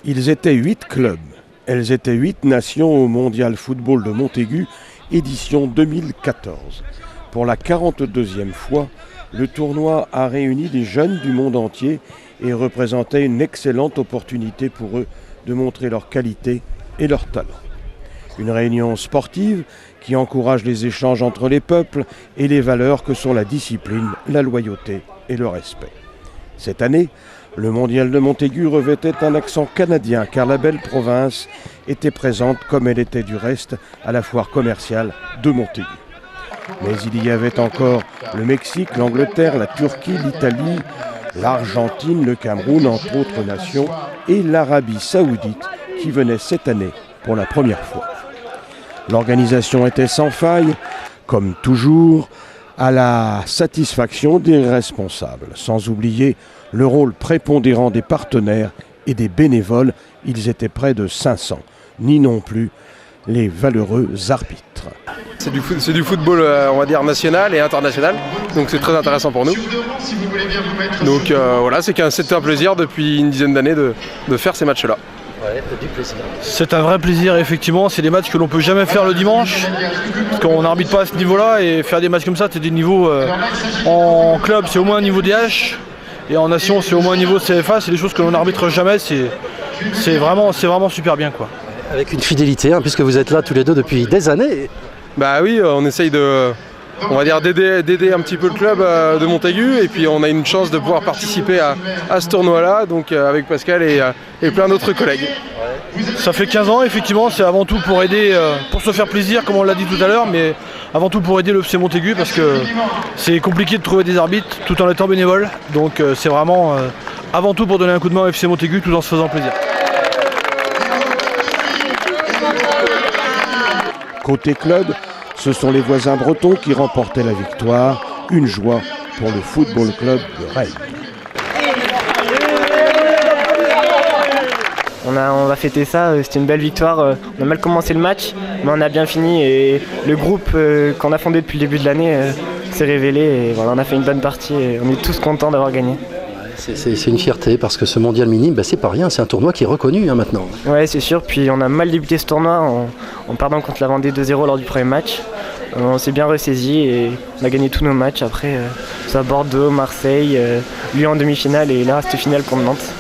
Ils étaient 8 clubs. Elles étaient 8 nations au Mondial Football de Montaigu, édition 2014. Pour la 42e fois, le tournoi a réuni des jeunes du monde entier et représentait une excellente opportunité pour eux de montrer leur qualité et leur talent. Une réunion sportive qui encourage les échanges entre les peuples et les valeurs que sont la discipline, la loyauté et le respect. Cette année, le Mondial de Montaigu revêtait un accent canadien car la belle province était présente comme elle était du reste à la foire commerciale de Montaigu. Mais il y avait encore le Mexique, l'Angleterre, la Turquie, l'Italie, l'Argentine, le Cameroun, entre autres nations, et l'Arabie Saoudite qui venait cette année pour la première fois. L'organisation était sans faille, comme toujours, à la satisfaction des responsables, sans oublier le rôle prépondérant des partenaires et des bénévoles. Ils étaient près de 500, ni non plus les valeureux arbitres. C'est du football, on va dire, national et international, donc c'est très intéressant pour nous. Donc voilà, c'est un plaisir depuis une dizaine d'années de faire ces matchs-là. Ouais, du plaisir. C'est un vrai plaisir, effectivement. C'est des matchs que l'on peut jamais faire le dimanche, parce qu'on n'arbitre pas à ce niveau-là, et faire des matchs comme ça, c'est des niveaux en club, c'est au moins un niveau DH, et en nation, c'est au moins un niveau CFA. C'est des choses que l'on n'arbitre jamais. C'est vraiment super bien, quoi. Avec une fidélité, puisque vous êtes là tous les deux depuis des années. Bah oui, on essaye on va dire d'aider un petit peu le club de Montaigu, et puis on a une chance de pouvoir participer à ce tournoi-là, donc avec Pascal et plein d'autres collègues. Ça fait 15 ans, effectivement, c'est avant tout pour aider, pour se faire plaisir, comme on l'a dit tout à l'heure, mais avant tout pour aider le FC Montaigu, parce que c'est compliqué de trouver des arbitres tout en étant bénévole, donc c'est vraiment avant tout pour donner un coup de main au FC Montaigu tout en se faisant plaisir. Côté club, ce sont les voisins bretons qui remportaient la victoire. Une joie pour le football club de Rennes. On va fêter ça, c'était une belle victoire. On a mal commencé le match, mais on a bien fini. Et le groupe qu'on a fondé depuis le début de l'année s'est révélé. Et voilà, on a fait une bonne partie et on est tous contents d'avoir gagné. C'est une fierté parce que ce mondial minime, c'est pas rien, c'est un tournoi qui est reconnu maintenant. Ouais, c'est sûr. Puis on a mal débuté ce tournoi en perdant contre la Vendée 2-0 lors du premier match. On s'est bien ressaisi et on a gagné tous nos matchs. Après, ça Bordeaux, Marseille, Lyon en demi-finale et là, cette finale contre Nantes.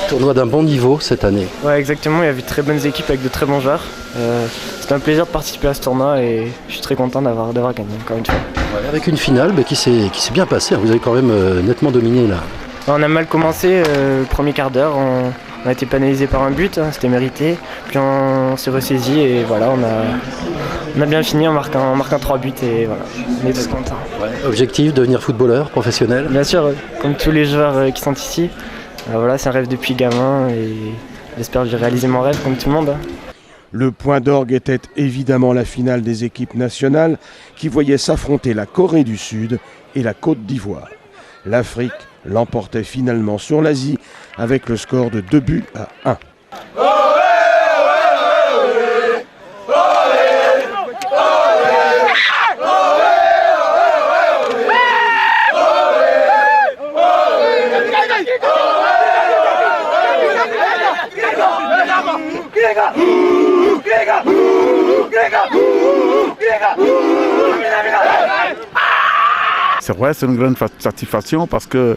Tournoi d'un bon niveau cette année. Ouais, exactement. Il y avait de très bonnes équipes avec de très bons joueurs. C'était un plaisir de participer à ce tournoi et je suis très content d'avoir gagné encore une fois. Ouais, avec une finale qui s'est bien passée. Vous avez quand même nettement dominé là. On a mal commencé le premier quart d'heure, on a été pénalisé par un but, c'était mérité, puis on s'est ressaisi et voilà, on a bien fini en marquant 3 buts et voilà, on est tous contents. Ouais. Objectif, devenir footballeur professionnel? Bien sûr, comme tous les joueurs qui sont ici, voilà, c'est un rêve depuis gamin et j'espère que j'ai réalisé mon rêve comme tout le monde. Le point d'orgue était évidemment la finale des équipes nationales qui voyaient s'affronter la Corée du Sud et la Côte d'Ivoire. L'Afrique l'emportait finalement sur l'Asie avec le score de 2-1. C'est vrai, c'est une grande satisfaction parce que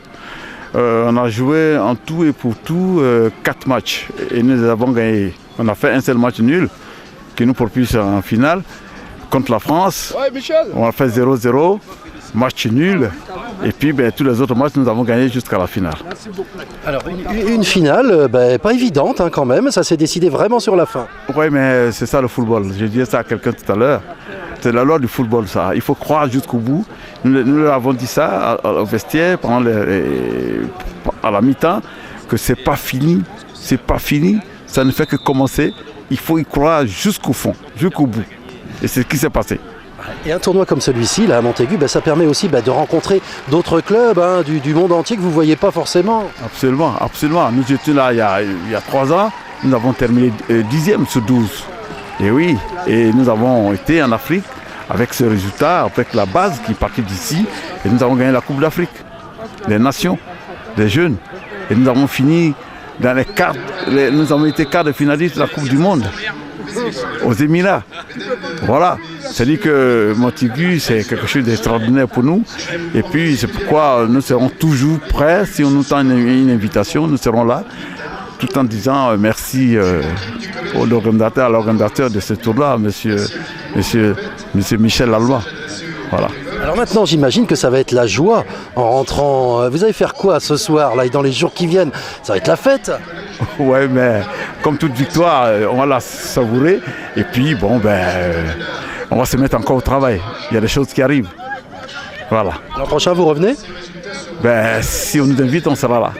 on a joué en tout et pour tout 4 matchs et nous avons gagné. On a fait un seul match nul qui nous propulse en finale contre la France. On a fait 0-0, match nul et puis tous les autres matchs nous avons gagné jusqu'à la finale. Alors une finale pas évidente quand même, ça s'est décidé vraiment sur la fin. Oui, mais c'est ça le football. Je disais ça à quelqu'un tout à l'heure. C'est la loi du football, ça. Il faut croire jusqu'au bout. Nous avons dit ça au vestiaire à la mi-temps, que c'est pas fini. C'est pas fini. Ça ne fait que commencer. Il faut y croire jusqu'au fond, jusqu'au bout. Et c'est ce qui s'est passé. Et un tournoi comme celui-ci, là, à Montaigu, ça permet aussi de rencontrer d'autres clubs du monde entier que vous ne voyez pas forcément. Absolument, absolument. Nous étions là il y a 3 ans. Nous avons terminé 10e sur 12. Et oui, et nous avons été en Afrique avec ce résultat, avec la base qui partait d'ici, et nous avons gagné la Coupe d'Afrique, des nations, des jeunes. Et nous avons fini dans les quarts, nous avons été quart de finaliste de la Coupe du Monde aux Émirats. Voilà, c'est-à-dire que Montaigu, c'est quelque chose d'extraordinaire pour nous. Et puis, c'est pourquoi nous serons toujours prêts. Si on nous tend une invitation, nous serons là, tout en disant merci à l'organisateur de ce tour-là, monsieur Michel Laloy. Voilà. Alors maintenant, j'imagine que ça va être la joie en rentrant. Vous allez faire quoi ce soir là et dans les jours qui viennent? Ça va être la fête. Ouais, mais comme toute victoire, on va la savourer. Et puis, bon, on va se mettre encore au travail. Il y a des choses qui arrivent. Voilà. L'an prochain, vous revenez? Si on nous invite, on sera là.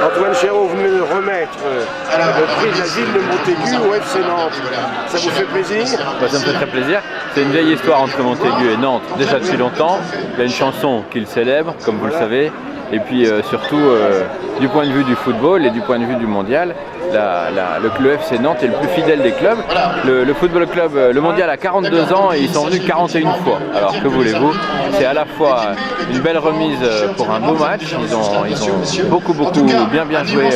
Antoine Chéreau, vous venez de remettre le prix de la ville de Montaigu au FC Nantes. Ça vous fait plaisir? Ça me fait très plaisir. C'est une vieille histoire entre Montaigu et Nantes, déjà depuis longtemps. Il y a une chanson qu'il célèbre, comme vous le savez. Et puis surtout, du point de vue du football et du point de vue du mondial, le FC Nantes est le plus fidèle des clubs. Le football club, le mondial a 42 ans et ils sont venus 41 fois. Alors que voulez-vous, c'est à la fois une belle remise pour un beau match. Ils ont beaucoup bien joué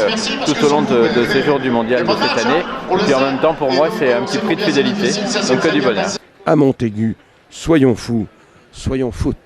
tout au long de ces jours du mondial de cette année. Et puis en même temps, pour moi, c'est un petit prix de fidélité. Donc que du bonheur. À Montaigu, soyons fous, soyons foot.